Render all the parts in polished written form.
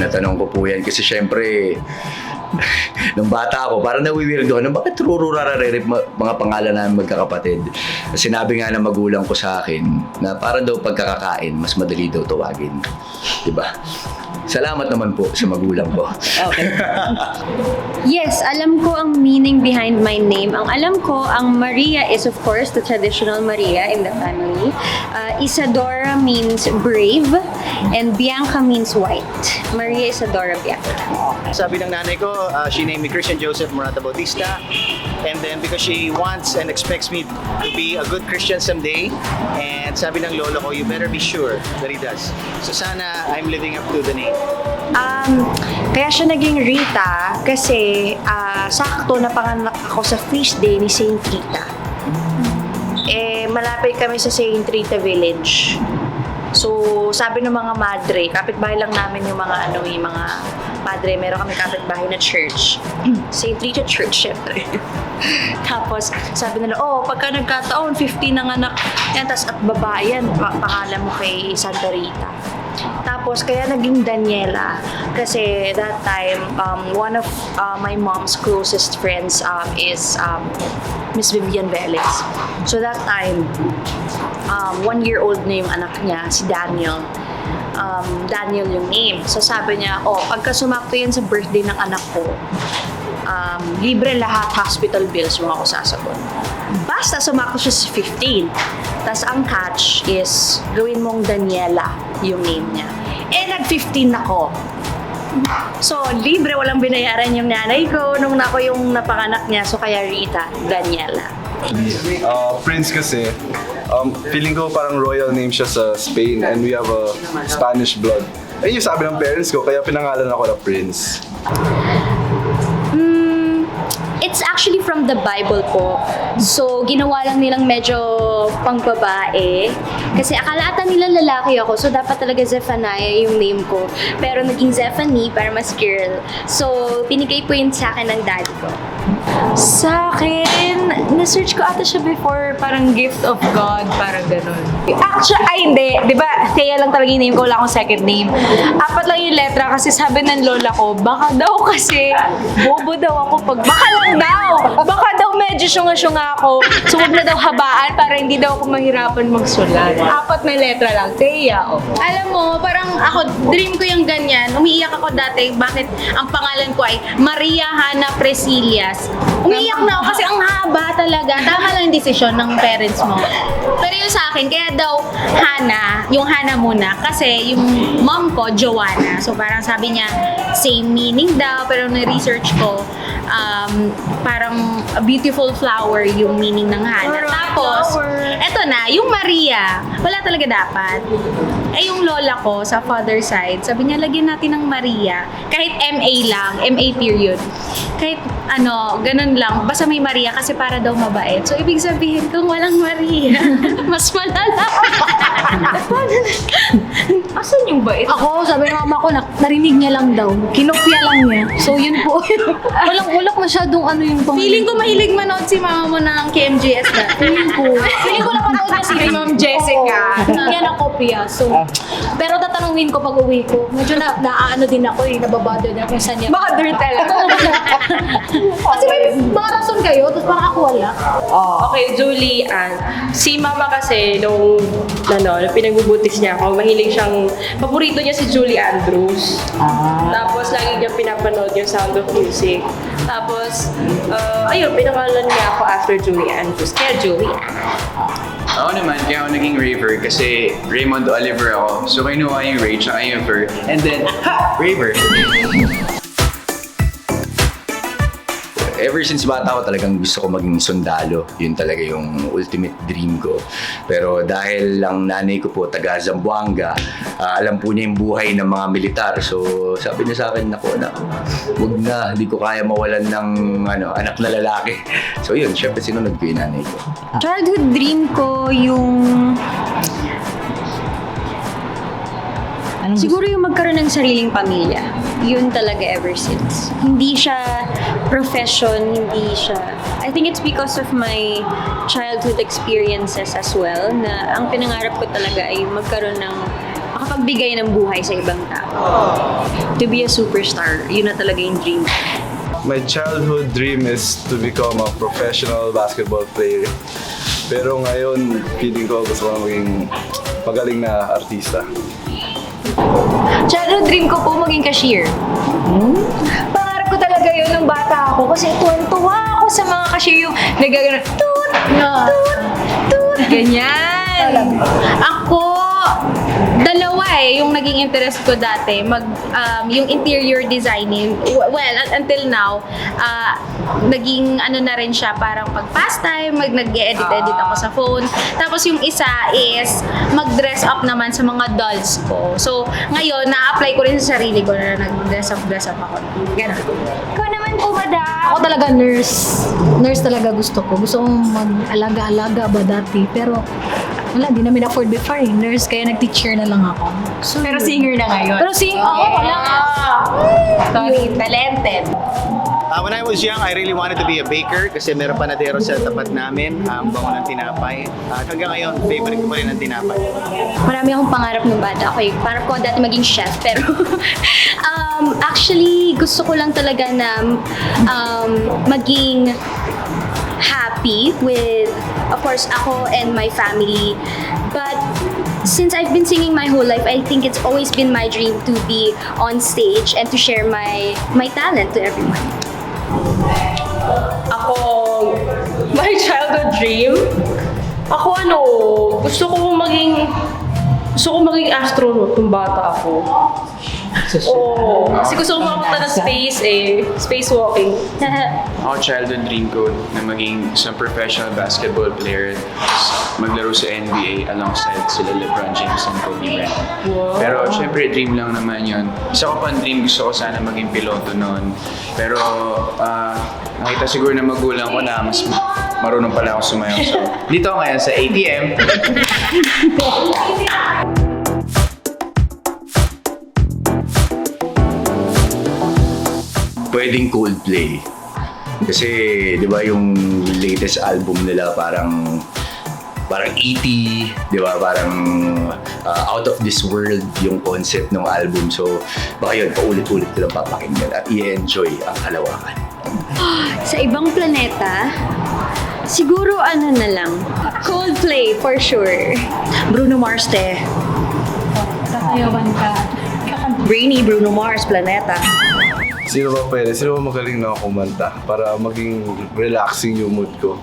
natanong ko po yan kasi syempre, nung bata ako, parang nawiwirdo ako, bakit rururararerip mga pangalan namin magkakapatid? Sinabi nga ng magulang ko sa akin na parang daw pagkakakain, mas madali daw tawagin. Diba? Salamat naman po sa magulang ko. Okay. Yes, alam ko ang meaning behind my name. Ang alam ko, ang Maria is of course the traditional Maria in the family. Isadora means brave and Bianca means white. Maria Isadora Bianca. Sabi ng nanay ko, she named me Christian Joseph Morata Bautista. And then because she wants and expects me to be a good Christian someday, and sabi ng lolo ko, you better be sure that he does. So sana I'm living up to the name. Kaya siya naging Rita kasi sakto napanganak ako sa feast day ni Saint Rita. Malapit kami sa Saint Rita Village. So, sabi ng mga madre, kapitbahay lang namin yung mga mga padre, meron kami kapitbahay na church. Saint Rita Church, syempre. Tapos, sabi nila, pagka nagkataon, 15 ang anak yan, tas at babae yan, pangalan mo kay Santa Rita. Tapos, kaya naging Daniela. Kasi that time, one of my mom's closest friends is Miss Vivian Velez. So that time, 1-year-old na yung anak niya, si Daniel. Daniel yung name. So sabi niya, pagka sumakto yan sa birthday ng anak ko, libre lahat hospital bills mo ako sasagot. Basta sumakto siya sa 15. Tapos ang catch is, gawin mong Daniela yung name niya. Nag-15 ako. So, libre, walang binayaran yung nanay ko nung ako yung napanganak niya. So, kaya Rita, Daniela. Prince kasi, feeling ko parang royal name siya sa Spain and we have a Spanish blood. Yung sabi ng parents ko, kaya pinangalan ako na Prince. It's actually from the Bible po. So, ginawa lang nilang medyo pangbabae. Kasi akala ata nila lalaki ako. So, dapat talaga Zephaniah yung name ko. Pero naging Zephanie para mas girl. So, pinigay po yun sa akin ng daddy ko. Sa akin, na-search ko ata siya before, parang gift of God, parang ganun. Actually, hindi. Di ba, Thea lang talaga yung name ko, wala akong second name. 4 lang yung letra kasi sabi ng lola ko, baka daw kasi, bobo daw ako pag, baka lang daw! Baka daw medyo syunga-syunga ako, so huwag na daw habaan para hindi daw ako mahirapan magsulat. 4 na letra lang, Thea. Alam mo, parang ako, dream ko yung ganyan. Umiiyak ako dati, bakit ang pangalan ko ay Maria Hana Presillas. Umiiyak na ako kasi ang haba talaga. Tama lang yung desisyon ng parents mo. Pero yung sa akin, kaya daw Hana, yung Hana muna. Kasi yung mom ko, Joanna. So parang sabi niya, same meaning daw. Pero na-research ko, parang a beautiful flower yung meaning ng Hana. Tapos, eto na, yung Maria, wala talaga dapat. Yung lola ko sa father side, sabi niya, lagyan natin ng Maria. Kahit MA lang, MA period. Kahit ganun lang, basta may Maria kasi para daw mabait. So, ibig sabihin, kung walang Maria, mas malala. Asan yung bait? Ako, sabi ng mama ko, narinig niya lang daw. Kinopya lang niya. So, yun po. Walang masyadong yung pangalan. Feeling ko mahilig manood si mama mo ng KMJS na. Feeling ko napanood na si Ma'am Jessica. Hindi niya nakopya. So, pero tatanungin ko pag uwi ko. Medyo naaano din ako nababado na kung saan niya. Baka dirtel. Kasi may mga rason kayo, tapos parang ako wala. Okay, Julie Ann. Si mama kasi, nung pinagbubutis niya ako, mahilig siyang, paborito niya si Julie Andrews. Tapos, lagi niya pinapanood yung Sound of Music. Tapos, pinangalan niya ako after Julie Andrews. Kaya Julie Ann. Ako naman, kaya ako naging Raver kasi Raymond Oliver ako. So, kinuha yung Ray tsaka yung Ver. And then, Raver! Ever since bata ko talagang gusto ko maging sundalo. Yun talaga yung ultimate dream ko. Pero dahil lang nanay ko po taga Zamboanga, alam po niya yung buhay ng mga militar. So sabi niya sa akin, naku anak, huwag na, hindi ko kaya mawalan ng anak na lalaki. So yun, syempre sinunod ko yung nanay ko. Childhood dream ko yung siguro yung magkaroon ng sariling pamilya. Yun talaga ever since. Hindi siya profession, hindi siya... I think it's because of my childhood experiences as well na ang pinangarap ko talaga ay magkaroon ng makapagbigay ng buhay sa ibang tao. To be a superstar, yun na talaga yung dream. My childhood dream is to become a professional basketball player. Pero ngayon, feeling ko gusto ko maging magaling na artista. Childhood dream ko po maging cashier. Pangarap ko talaga yun nung bata ako kasi tuwan-tuwa ako sa mga cashier yung nagagano, toot, toot, toot, ganyan. Ako, dalawa yung naging interest ko dati. Yung interior designing. Well, until now, naging ano na rin siya, parang pag pastime, nag-edit-edit ako sa phone. Tapos yung isa is mag-dress up naman sa mga dolls ko. So, ngayon, na-apply ko rin sa sarili ko na nag-dress up ako. Ganun. Ikaw naman po, madam. Ako talaga nurse. Nurse talaga gusto ko. Gusto kong mag-alaga-alaga ba dati. Pero wala, di namin afford before eh. Nurse, kaya nag-teacher na lang ako. So, Pero singer na ngayon. Pero wala. Sorry, talented. When I was young, I really wanted to be a baker kasi meron panadero sa tapat namin, ang bango ng tinapay. At hanggang ngayon, favorite ko pa rin ang tinapay. Marami akong pangarap ng bata. Okay, pangarap ko dati maging chef, pero actually, gusto ko lang talaga na maging happy with, of course, ako and my family. But since I've been singing my whole life, I think it's always been my dream to be on stage and to share my talent to everyone. Ako, my childhood dream, ako gusto ko maging astronaut nung bata ako. Oo, kasi gusto ko makapunta ng space spacewalking. Ako, childhood dream ko na maging isang professional basketball player, tapos maglaro sa NBA alongside sila LeBron James and Kobe Bryant. Pero syempre, dream lang naman yun. Isa ko pang dream, gusto ko sana maging piloto noon. Pero nakita siguro na magulang ko na mas marunong pala ako sumayaw. So, dito ako ngayon sa ATM. Pwedeng Coldplay. Kasi, di ba, yung latest album nila parang E.T., di ba? Parang out of this world yung concept ng album. So, baka yun, paulit-ulit ko lang papakinggan at i-enjoy ang kalawakan. Sa ibang planeta, siguro na lang. Coldplay, for sure. Bruno Mars, te. Tatayawan ka. Brainy Bruno Mars, Planeta. Sino ba pwede? Sino ba magaling na kumanta para maging relaxing yung mood ko?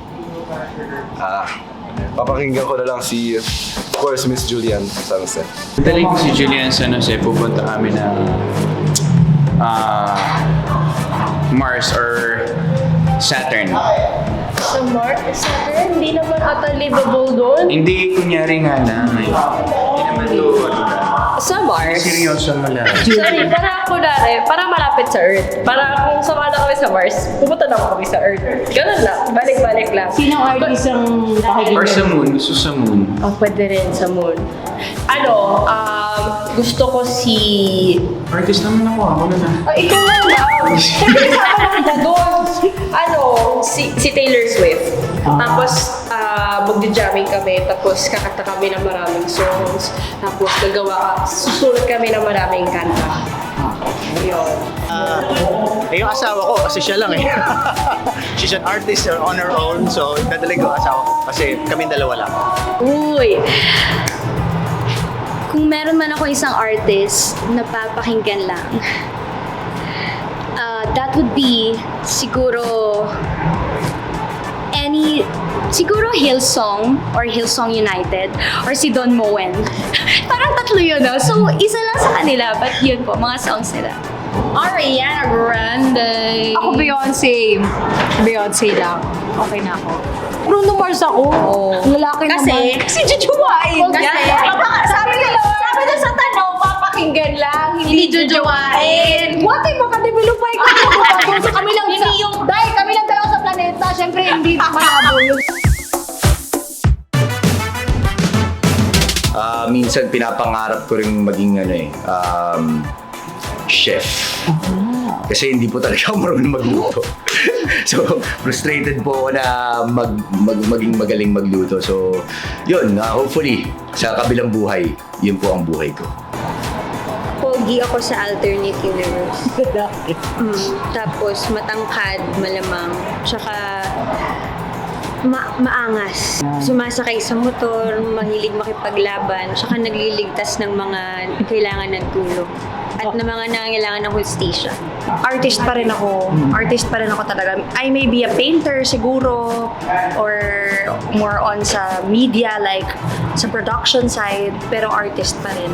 Papakinggan ko na lang si, of course, Miss Julian San Jose. Talig ko si Julian San Jose, pupunta kami ng Mars or Saturn. Sa Mars? Saturn? Hindi naman ata livable doon. Hindi, kunyari nga lang. Hindi naman to. Sa Mars? Seryoso mo lang. Sorry, para malapit sa Earth. Para kung sama na kami sa Mars, pupunta na kami sa Earth. Ganun lang, balik-balik lang. Sinong artist ang pakikinggan? Or sa Moon, gusto sa Moon. Oh, pwede rin sa Moon. Gusto ko si... Artist naman ako na na. Ikaw lang daw. Siyempre kasama na doon. Si Taylor Swift. Tapos, magja-jamming kami. Tapos, kakanta kami ng maraming songs. Tapos, susulat kami ng maraming kanta. Yun. Yung asawa ko, kasi siya lang eh. She's an artist on her own, so dadalig ko asawa ko. Kasi kami dalawa lang. Uy! Kung meron man ako isang artist na papakinggan lang, that would be siguro Hillsong or Hillsong United or si Don Moen. Parang tatlo yun, no? So, isa lang sa kanila, but yun po, mga songs nila. Ariana Grande. Ako Beyonce. Beyonce lang. Okay na ako. Bruno Mars ako. Ang lalaki naman. Si Jujuwain. Sabi na sa tanong, papakinggan lang, Hindi jujuwain. What ay makadevelop ay kami so kami lang dahil kami lang dalawa sa planeta. Syempre hindi malabo yun. Minsan pinapangarap ko rin maging chef. Kasi hindi po talaga ako marunong magluto. So, frustrated po ako na maging magaling magluto. So, yun, hopefully, sa kabilang buhay, yun po ang buhay ko. Pogi ako sa alternate universe. Tapos matangkad, malamang. Tsaka maangas. Sumasakay sa motor, mahilig makipaglaban, tsaka nagliligtas ng mga kailangan ng tulong. At ng mga nangangailangan ng hustisya. Artist pa rin ako. Artist pa rin ako talaga. I may be a painter siguro or more on sa media like sa production side pero artist pa rin.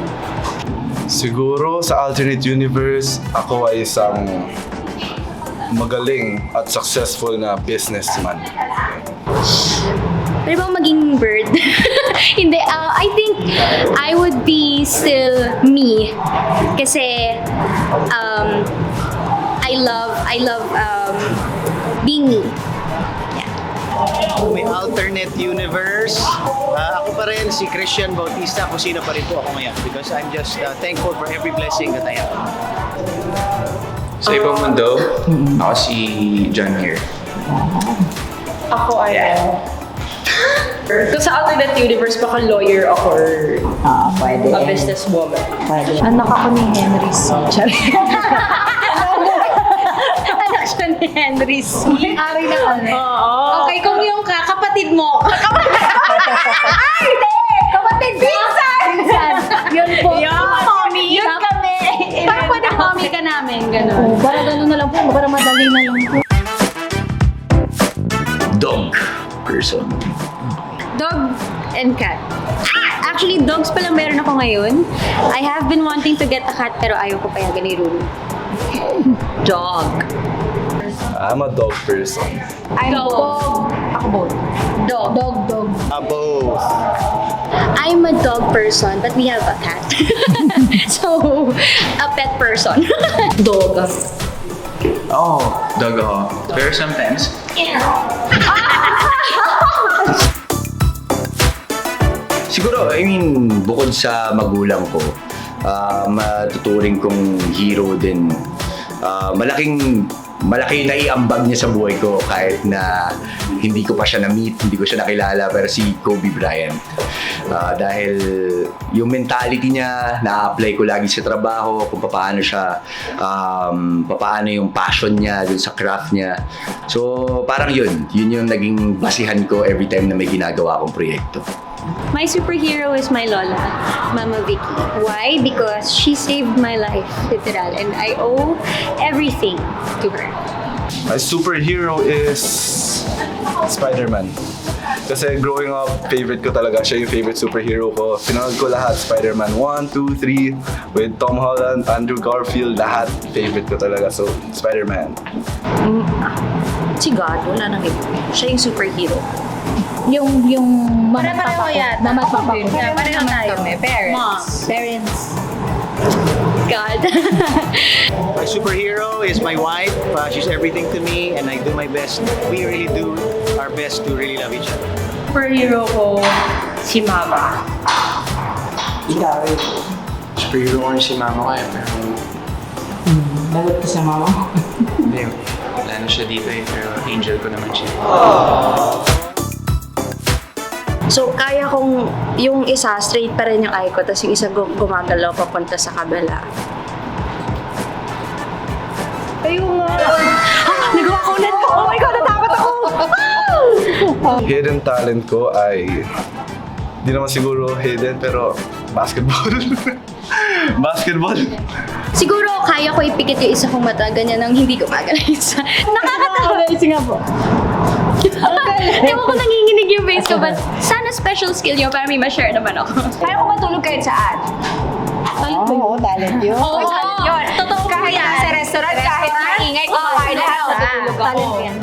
Siguro sa alternate universe, ako ay isang magaling at successful na businessman. Pwede bang maging bird? Hindi, I think I would be still me. Kasi I love being me. May alternate universe. Ako pa rin si Christian Bautista, kung sino pa rin po ako ngayon. Because I'm just thankful for every blessing that I have. Sa ibang mundo, ako si John Muir. Ako ay kung sa alternate universe, baka lawyer ako or Pwede. a businesswoman. Anak ako ni Henry C. Anak siya ni Henry C. Ari na kami. Okay, kung yung kapatid mo. Ay, hindi! Kapatid! Pinsan! Yun po. Mommy. Yun kami. Parang pwede mommy ka namin. Ganun. Para gano'n na lang po. Para madali na lang po. Dog person. Dog and cat. Actually, dogs pala meron ako ngayon. I have been wanting to get a cat pero ayaw ko payagan ni Ruru. Dog. I'm a dog person. I'm dog. Ako both. Dog. Dog. Both. I'm a dog person, but we have a cat. So, a pet person. Dog. Oh, dog ako. Pero sometimes, Siguro, I mean, bukod sa magulang ko, matuturing kong hero din. Malaki na iambag niya sa buhay ko kahit na hindi ko pa siya na-meet, hindi ko siya nakilala, pero si Kobe Bryant. Dahil yung mentality niya, na-apply ko lagi sa trabaho, kung paano siya, paano yung passion niya dun sa craft niya. So, parang yun yung naging basihan ko every time na may ginagawa akong proyekto. My superhero is my lola, Mama Vicky. Why? Because she saved my life, literal, and I owe everything to her. My superhero is Spider-Man. Kasi growing up, favorite ko talaga. Siya yung favorite superhero ko. Pinanood ko lahat. Spider-Man 1, 2, 3. With Tom Holland, Andrew Garfield, lahat. Favorite ko talaga. So, Spider-Man. Si God, wala nang iba. Siya yung superhero. Yung mama at Pare-pareho papa ko. yata. Mama at papa ko. Pareho tayo. Parents. Parents. God. My superhero is my wife. She's everything to me and I do my best. We really do our best to really love each other. superhero ko, si Mama. superhero ko rin si mama ko eh. Pero, Lagot ka sa mama ko. hindi, wala na siya dito eh. Pero angel ko naman siya. So, kaya kong yung isa, straight pa rin yung eye ko, tapos yung isa gumagalaw papunta sa kabila. Ayun nga! Nagawa ko ulit! Oh my God, natakot ako! Hidden talent ko ay, di naman siguro hidden, pero basketball. Basketball. Siguro, kaya ko ipikit yung isa kong mata, ganyan ang hindi ko magalaw isa. Nakakatawa. Sige nga po. Ewan ko nanginginig yung face ko, but sana special skill nyo para may ma-share naman ako. Kaya ko matulog kahit saan. Oo, talent yun. Oo, Yun. totoo Kahit yan. nasa restaurant, kahit maingay, kumakain lahat, matutulog ako. Talent yan.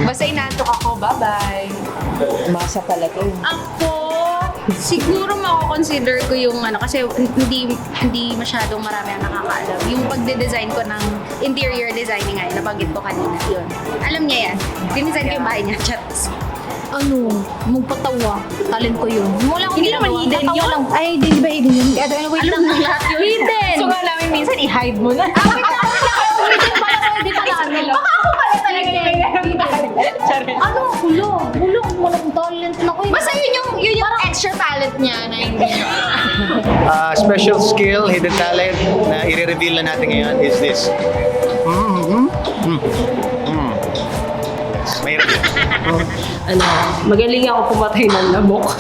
Basta inaantok ako, bye-bye. Masa pala to. Ako, siguro mako-consider ko yung kasi hindi masyadong marami ang nakakaalam. Yung pagde-design ko ng interior designing nga, nabanggit ko kanina. Yun. Alam niya yan. Dinisign ko yung bahay niya. Chats. Magpatawa. Talent ko yun. Wala akong Hindi naman ginagawa. hidden Natawa yun. lang. Ay, di ba hidden yun? Wait Alam lang. ng lahat yun. Hidden! So nga namin minsan, i-hide mo na. Wait lang. Hidden pala. Hindi pala. Baka ako pala talaga yung Ano? Hulong. Walang talent na ko. Basta yun yung extra talent niya na hindi niya. Special skill, hidden talent na i-reveal na natin ngayon is this. Mahirap yun. Magaling ako pumatay ng lamok.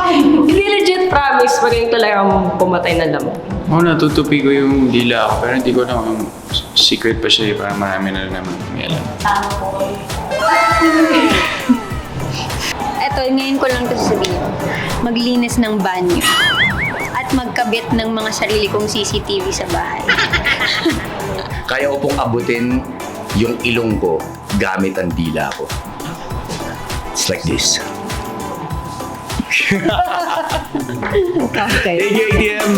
Hindi legit promise, magaling talaga akong pumatay ng lamok. Natutupi ko yung dila ako, pero hindi ko alam kung secret pa siya, parang marami na naman may alam. Eto, ngayon ko lang ito sasabihin. Maglinis ng banyo. At magkabit ng mga sarili kong CCTV sa bahay. Kaya ko pong abutin yung ilong ko gamit ang dila ko. It's like this. Okay. Thank you, ATM!